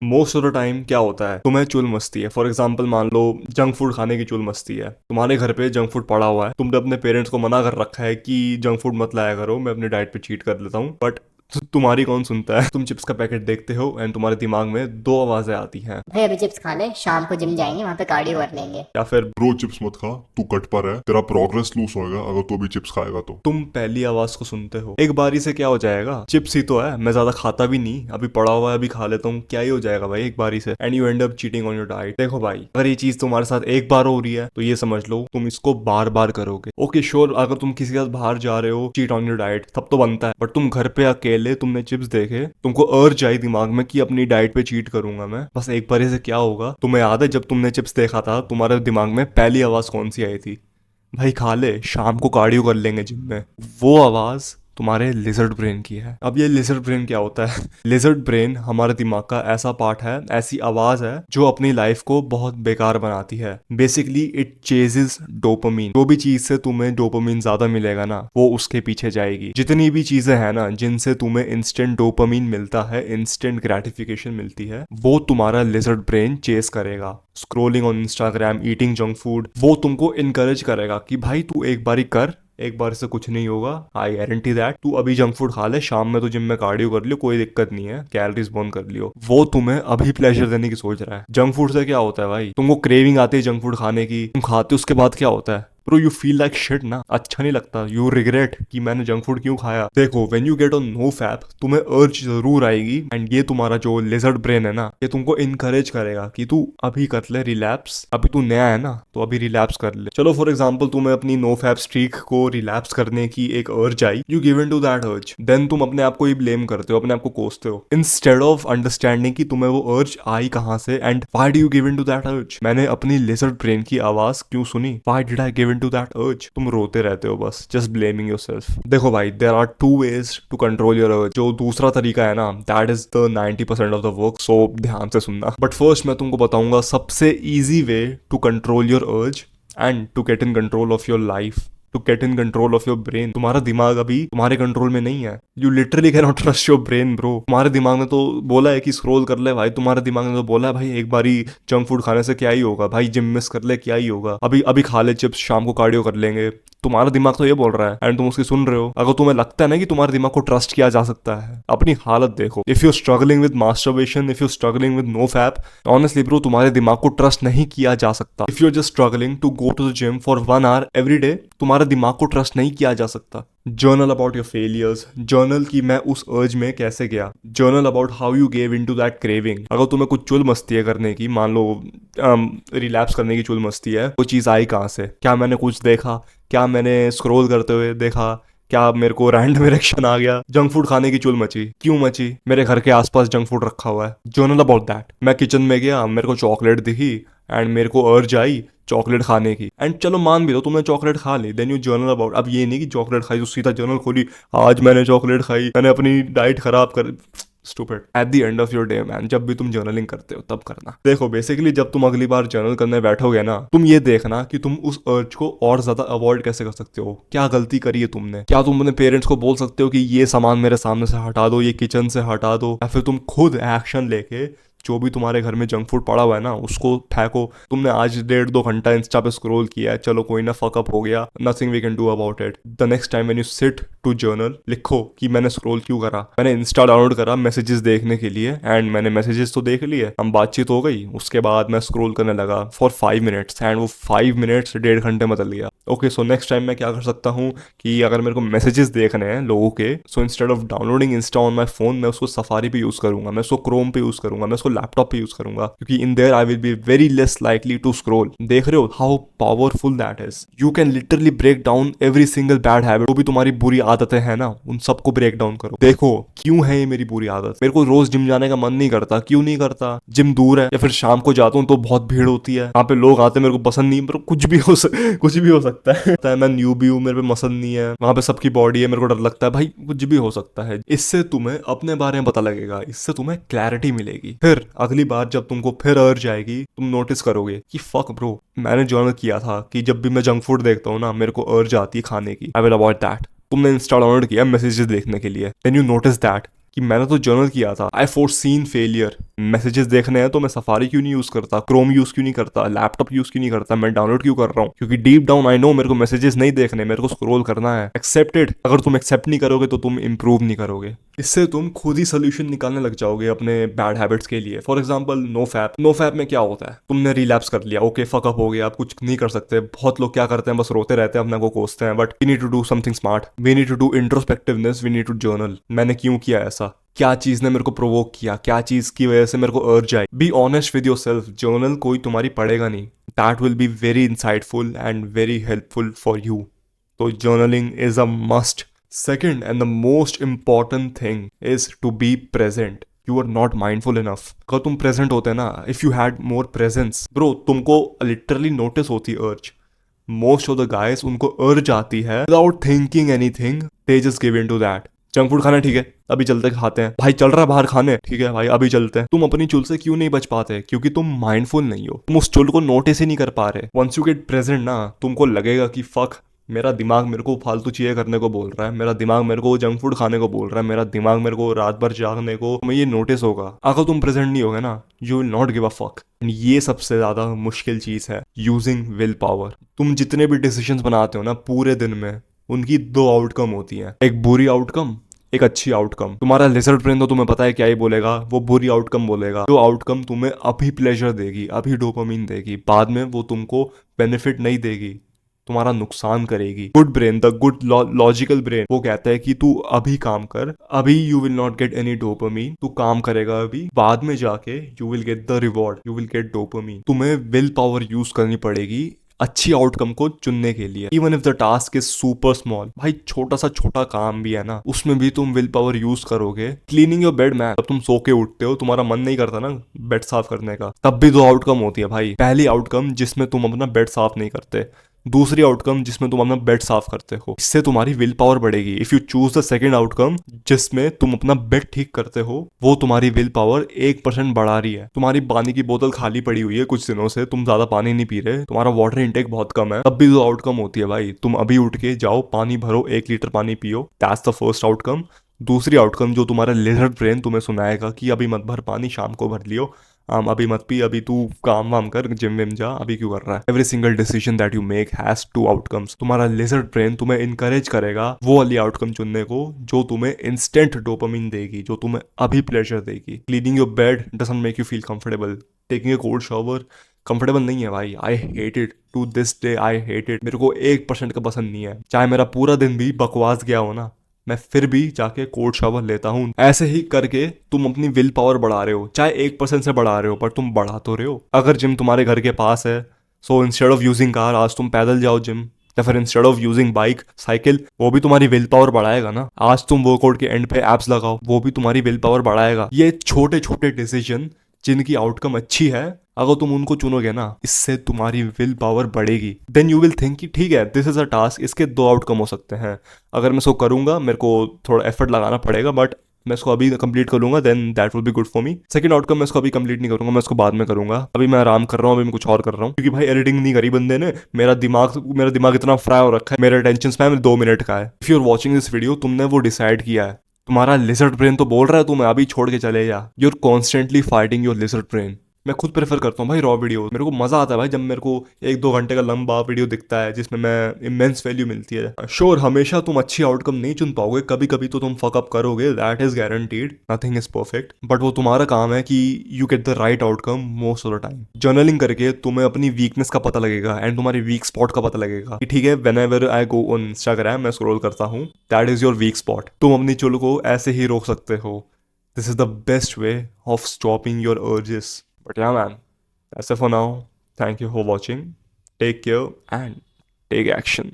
Most of the time क्या होता है, तुम्हें चुल मस्ती है। फॉर एग्जाम्पल मान लो जंक फूड खाने की चुल मस्ती है, तुम्हारे घर पे जंक फूड पड़ा हुआ है, तुमने अपने पेरेंट्स को मना कर रखा है कि जंक फूड मत लाया करो, मैं अपनी डाइट पे चीट कर लेता हूँ, बट तुम्हारी कौन सुनता है। तुम चिप्स का पैकेट देखते हो एंड तुम्हारे दिमाग में दो आवाजें आती हैं, भाई अभी चिप्स खा ले, शाम को जिम जाएंगे, वहां पे कार्डियो कर लेंगे। या फिर ब्रो चिप्स मत खा, तू कट पर है, तेरा प्रोग्रेस लूज होएगा अगर तू अभी चिप्स खाएगा तो। तुम पहली आवाज को सुनते हो। एक बारी से क्या हो जाएगा, चिप्स ही तो है, मैं ज्यादा खाता भी नहीं, अभी पड़ा हुआ है, अभी खा लेता हूँ, क्या ही हो जाएगा भाई एक बारी से, and you and up cheating on your diet. देखो भाई, अगर ये चीज तुम्हारे साथ एक बार हो रही है तो ये समझ लो तुम इसको बार बार करोगे। ओके श्योर, अगर तुम किसी के साथ बाहर जा रहे हो, चीट ऑन योर डाइट, तब तो बनता है, बट तुम घर पे अकेले, तुमने चिप्स देखे, तुमको अर्ज आई दिमाग में कि अपनी डाइट पे चीट करूंगा मैं, बस एक बारी से क्या होगा, तुम्हें याद है जब तुमने चिप्स देखा था तुम्हारे दिमाग में पहली आवाज कौन सी आई थी? भाई खा ले, शाम को कार्डियो कर लेंगे जिम में। वो आवाज तुम्हारे लिजर्ड ब्रेन की है। अब ये लिजर्ड ब्रेन क्या होता है? लिजर्ड ब्रेन हमारे दिमाग का ऐसा पार्ट है, ऐसी आवाज है जो अपनी लाइफ को बहुत बेकार बनाती है। Basically it ceases dopamine. जो भी चीज से तुम्हें डोपामीन ज्यादा मिलेगा ना, वो उसके पीछे जाएगी। जितनी भी चीजें हैं ना जिनसे तुम्हें इंस्टेंट डोपामीन मिलता है, इंस्टेंट ग्रेटिफिकेशन मिलती है, वो तुम्हारा लिजर्ड ब्रेन चेस करेगा। Scrolling on Instagram, eating junk food, वो तुमको इनकरेज करेगा कि भाई तू एक बारी कर, एक बार से कुछ नहीं होगा, आई गारंटी दैट। तू अभी जंक फूड खा ले, शाम में तो जिम में कार्डियो कर लियो, कोई दिक्कत नहीं है, कैलोरीज बर्न कर लियो। वो तुम्हें अभी प्लेजर देने की सोच रहा है। जंक फूड से क्या होता है भाई, तुमको क्रेविंग आती है जंक फूड खाने की, तुम खाते हो, उसके बाद क्या होता है bro, you feel like shit ना, अच्छा नहीं लगता, यू रिग्रेट कि मैंने जंक फूड क्यों खाया। देखो when you get on no fap, तुम्हें अर्ज जरूर आएगी, एंड ये तुम्हारा जो लिजर्ड ब्रेन है ना, ये तुमको इनकरेज करेगा कि तू अभी कर ले रिलैप्स, अभी तू नया है ना तो अभी रिलैप्स कर ले। चलो फॉर एग्जांपल तुम्हें अपनी नो फैप स्ट्रीक को रिलैप्स करने की एक अर्ज आई, you give in to that urge, then तुम अपने आप को ही ब्लेम करते हो, अपने आप को कोसते हो, इंस्टेड ऑफ अंडरस्टैंडिंग कि तुम्हें वो अर्ज आई कहां से and why do you give in to that urge. मैंने अपनी लिजर्ड ब्रेन की आवाज क्यों सुनी, why did I give to that urge. तुम रोते रहते हो बस, जस्ट ब्लेमिंग योरसेल्फ। देखो भाई, there are two ways to control your urge. जो दूसरा तरीका है ना, that is the 90% of the work, so ध्यान से सुनना। बट फर्स्ट मैं तुमको बताऊंगा सबसे easy way to control your urge and to get in control of your life, to get in control of your brain. तुम्हारा दिमाग अभी तुम्हारे कंट्रोल में नहीं है, you literally can not trust your brain bro. तुम्हारे दिमाग ने तो बोला है कि स्क्रॉल कर ले भाई, तुम्हारे दिमाग ने तो बोला है भाई एक बारी जंक फूड खाने से क्या ही होगा, भाई जिम मिस कर ले क्या ही होगा, अभी अभी खा ले चिप्स, शाम को कार्डियो कर लेंगे। तुम्हारा दिमाग तो ये बोल रहा है एंड तुम उसकी सुन रहे हो। अगर तुम्हें लगता है ना कि तुम्हारे दिमाग को ट्रस्ट किया जा सकता है, अपनी हालत देखो। If you struggling with masturbation, if you struggling with no fap, honestly bro तुम्हारे दिमाग को ट्रस्ट नहीं किया जा सकता। If you are just struggling to go to the gym for 1 hour every day, तुम्हारे दिमाग को ट्रस्ट नहीं किया जा सकता। Journal about your failures, journal की मैं उस अर्ज में कैसे गया, journal about how you gave in to that craving. अगर तुम्हें कुछ चुल मस्ती है करने की, मान लो रिलैप्स करने की चुल मस्ती है, वो चीज़ आई कहाँ से? क्या मैंने कुछ देखा, क्या मैंने स्क्रॉल करते हुए देखा, क्या मेरे को रैंडम इरेक्शन आ गया, जंक फूड खाने की चुल मची, क्यों मची? मेरे घर के आसपास जंक फूड रखा हुआ है, जर्नल अबाउट दैट। मैं किचन में गया, मेरे को चॉकलेट दिखी एंड मेरे को अर्ज आई चॉकलेट खाने की, एंड चलो मान भी लो तुमने चॉकलेट खा ली, देन यू जर्नल अबाउट। अब ये नहीं कि चॉकलेट खाई तो सीधा जर्नल खोली, आज मैंने चॉकलेट खाई, मैंने अपनी डाइट खराब कर। Stupid. At the end of your day man, जब भी तुम जर्नलिंग करते हो तब करना। देखो बेसिकली जब तुम अगली बार जर्नल करने बैठोगे ना, तुम ये देखना कि तुम उस अर्ज को और ज्यादा अवॉइड कैसे कर सकते हो। क्या गलती करी है तुमने? क्या तुम अपने पेरेंट्स को बोल सकते हो कि ये सामान मेरे सामने से हटा दो, ये किचन से हटा दो, या फिर तुम खुद एक्शन लेके जो भी तुम्हारे घर में जंक फूड पड़ा हुआ है ना उसको फेंको। तुमने आज 1.5-2 घंटा इंस्टा पे स्क्रॉल किया है, चलो कोई ना, फक अप हो गया, nothing we can do about it. The next time when you sit to journal, लिखो कि मैंने स्क्रॉल क्यों करा। मैंने इंस्टा डाउनलोड करा मैसेजेस देखने के लिए, एंड मैंने मैसेजेस तो देख लिए, हम बातचीत हो गई, उसके बाद मैं स्क्रॉल करने लगा फॉर 5 मिनट्स, एंड वो 5 मिनट्स 1.5 घंटे बदल गया। ओके सो नेक्स्ट टाइम मैं क्या कर सकता हूँ कि अगर मेरे को मैसेजेस देखने हैं लोगों के, so instead of downloading Insta on my phone, मैं उसको सफारी पे यूज करूंगा, मैं उसको क्रोम पे यूज करूंगा, मैं उसको लैपटॉप पे यूज करूंगा, क्योंकि in there I will be very less likely to scroll. देख रहे हो how powerful that is? You can literally break down every single bad habit. जो भी तुम्हारी बुरी आदतें हैं ना, उन सबको ब्रेक डाउन करो। देखो क्यों है ये मेरी बुरी आदत, मेरे को रोज जिम जाने का मन नहीं करता, क्यों नहीं करता? जिम दूर है, या फिर शाम को जाता हूँ तो बहुत भीड़ होती है, वहाँ पे लोग आते हैं, मेरे को पसंद नहीं, मेरे को कुछ भी हो सकता है मैं न्यू भी हूँ, मेरे पे पसंद नहीं है, वहाँ पे सबकी बॉडी है, मेरे को डर लगता है, भाई कुछ भी हो सकता है। इससे तुम्हें अपने बारे में पता लगेगा, इससे तुम्हें क्लैरिटी मिलेगी। फिर अगली बार जब तुमको फिर अर्ज आएगी, तुम नोटिस करोगे कि फक ब्रो, मैंने जर्नल किया था कि जब भी मैं जंक फूड देखता हूँ ना, मेरे को अर्ज आती है खाने की, आई विल अवॉइड दैट। तुमने इंस्टा डाउनलोड किया मैसेजेस देखने के लिए, देन यू नोटिस दैट कि मैंने तो जर्नल किया था, आई फोरसीन फेलियर। मैसेजेस देखने हैं तो मैं सफारी क्यों नहीं यूज करता, क्रोम यूज क्यों नहीं करता, लैपटॉप यूज क्यों नहीं करता, मैं डाउनलोड क्यों कर रहा हूँ? क्योंकि डीप डाउन आई नो मेरे को मैसेजेस नहीं देखने, मेरे को स्क्रॉल करना है। एक्सेप्टेड। अगर तुम एक्सेप्ट नहीं करोगे तो तुम इंप्रूव नहीं करोगे। इससे तुम खुद ही सोल्यूशन निकालने लग जाओगे अपने बैड हैबिट्स के लिए। For example no fap. No fap में क्या होता है, तुमने रिलैप्स कर लिया, ओके फकअप हो गया, आप कुछ नहीं कर सकते। बहुत लोग क्या करते हैं, बस रोते रहते हैं, अपने को कोसते हैं। But we need to do something smart, we need to do introspectiveness, we need to journal. मैंने क्यों किया ऐसा, क्या चीज ने मेरे को प्रोवोक किया, क्या चीज की वजह से मेरे को अर्ज आई। Be honest with yourself. Journal कोई तुम्हारी पढ़ेगा नहीं। That will be very insightful and very helpful for you. तो journaling is a must. Second and the most important thing is to be present. You are not mindful enough. अगर तुम present होते ना, if you had more presence, bro, तुमको literally notice होती urge. Most of the guys उनको urge आती है without thinking anything, they just give in to that. Junk food खाना है, ठीक है अभी चलते खाते हैं। भाई चल रहा है बाहर खाने, ठीक है भाई अभी चलते हैं। तुम अपनी चुल से क्यों नहीं बच पाते? क्योंकि तुम माइंडफुल नहीं हो, तुम उस चुल को नोटिस ही नहीं कर पा रहे। वंस यू गेट प्रेजेंट ना, तुमको लगेगा कि फक, मेरा दिमाग मेरे को फालतू चीजें करने को बोल रहा है, मेरा दिमाग मेरे को जंक फूड खाने को बोल रहा है, मेरा दिमाग मेरे को रात भर जागने को, तुम्हें ये नोटिस होगा। अगर तुम प्रेजेंट नहीं होगे ना, you will not give a fuck. ये सबसे ज्यादा मुश्किल चीज है, यूजिंग विल पावर। तुम जितने भी डिसीजंस बनाते हो ना पूरे दिन में, उनकी दो आउटकम होती हैं, एक बुरी आउटकम, एक अच्छी आउटकम। तुम्हारा लिजर्ड ब्रेन तो तुम्हें पता है क्या ही बोलेगा, वो बुरी आउटकम बोलेगा। जो आउटकम तुम्हें अभी प्लेजर देगी, अभी डोपामिन देगी, बाद में वो तुमको बेनिफिट नहीं देगी, तुम्हारा नुकसान करेगी। Good brain, the good logical brain, वो कहता है कि तू अभी काम कर, अभी you will not get any dopamine, तू काम करेगा अभी, बाद में जाके you will get the reward, you will get dopamine. तुम्हें विल पावर यूज करनी पड़ेगी अच्छी आउटकम को चुनने के लिए। Even if the task is super small, भाई छोटा सा छोटा काम भी है ना, उसमें भी तुम विल पावर यूज करोगे। क्लीनिंग योर बेड मैन, जब तुम सो के उठते हो, तुम्हारा मन नहीं करता ना बेड साफ करने का, तब भी दो आउटकम होती है भाई। पहली आउटकम जिसमें तुम अपना बेड साफ नहीं करते, दूसरी आउटकम जिसमें तुम अपना बेड साफ करते हो। इससे तुम्हारी विल पावर बढ़ेगी। If you choose the second outcome जिसमें तुम अपना बेड ठीक करते हो, वो तुम्हारी विल पावर 1% बढ़ा रही है। तुम्हारी पानी की बोतल खाली पड़ी हुई है कुछ दिनों से, तुम ज्यादा पानी नहीं पी रहे, तुम्हारा वाटर इनटेक बहुत कम है, तब भी दो आउटकम होती है भाई। तुम अभी उठ के जाओ, पानी भरो, 1 लीटर पानी पियो, दैट्स द फर्स्ट आउटकम। दूसरी आउटकम जो तुम्हारा लिजर्ड ब्रेन तुम्हें सुनाएगा कि अभी मत भर पानी, शाम को भर लियो, अभी मत पी, अभी तू काम वाम कर, जिम विम जा, अभी क्यों कर रहा है। Every single decision that you make has 2 outcomes. तुम्हारा लिजर्ड ब्रेन तुम्हें इनकरेज करेगा वो वाली आउटकम चुनने को जो तुम्हें इंस्टेंट डोपामिन देगी, जो तुम्हें अभी प्लेजर देगी। Cleaning your bed doesn't make you feel comfortable, taking a cold shower comfortable नहीं है भाई। I hate it to this day, I hate it. मेरे को 1% का पसंद नहीं है। चाहे मेरा पूरा दिन भी बकवास गया हो ना, मैं फिर भी जाके कोल्ड शावर लेता हूँ। ऐसे ही करके तुम अपनी विल पावर बढ़ा रहे हो, चाहे 1% से बढ़ा रहे हो, पर तुम बढ़ा तो रहे हो। अगर जिम तुम्हारे घर के पास है, so instead of using car, आज तुम पैदल जाओ जिम, या फिर instead of using bike, cycle, वो भी तुम्हारी विल पावर बढ़ाएगा ना। आज तुम वर्कआउट के एंड पे एप्स लगाओ, वो भी तुम्हारी विल पावर बढ़ाएगा। ये छोटे छोटे डिसीजन जिनकी आउटकम अच्छी है, अगर तुम उनको चुनोगे ना, इससे तुम्हारी विल पावर बढ़ेगी। देन यू विल थिंक कि ठीक है, दिस इज अ टास्क, इसके 2 आउटकम हो सकते हैं। अगर मैं इसको करूंगा, मेरे को थोड़ा एफर्ट लगाना पड़ेगा, बट मैं इसको अभी कंप्लीट कर लूंगा, then that will be good for me. Second outcome मैं इसको अभी कंप्लीट नहीं करूंगा, मैं इसको बाद में करूंगा। अभी मैं आराम कर रहा हूँ, अभी मैं कुछ और कर रहा हूँ, क्योंकि भाई एडिटिंग नहीं करी बंदे ने। मेरा दिमाग इतना फ्राई हो रखा है, मेरा अटेंशन स्पैन 2 मिनट का है। If you are watching this video, तुमने वो डिसाइड किया है, तुम्हारा लिजर्ड ब्रेन तो बोल रहा है तुम्हें अभी छोड़ के चले जा। You are constantly fighting your lizard brain. मैं खुद प्रेफर करता हूँ भाई रॉ वीडियो, मेरे को मजा आता है भाई जब मेरे को 1-2 घंटे का लंबा वीडियो दिखता है जिसमें मैं इमेंस वैल्यू मिलती है। श्योर हमेशा तुम अच्छी आउटकम नहीं चुन पाओगे, कभी कभी तो तुम फक अप करोगे, that is guaranteed, nothing is perfect, but वो तुम्हारा काम है कि you get the right outcome most of the time. Journaling करके तुम्हें अपनी वीकनेस का पता लगेगा एंड तुम्हारी वीक स्पॉट का पता लगेगा कि ठीक है, when ever I go on Instagram, मैं स्क्रॉल करता हूँ, that is your week spot. तुम अपनी चुल को ऐसे ही रोक सकते हो। This is the best way of stopping your urges. But या man, that's it for now. Thank you for watching. Take care and take action.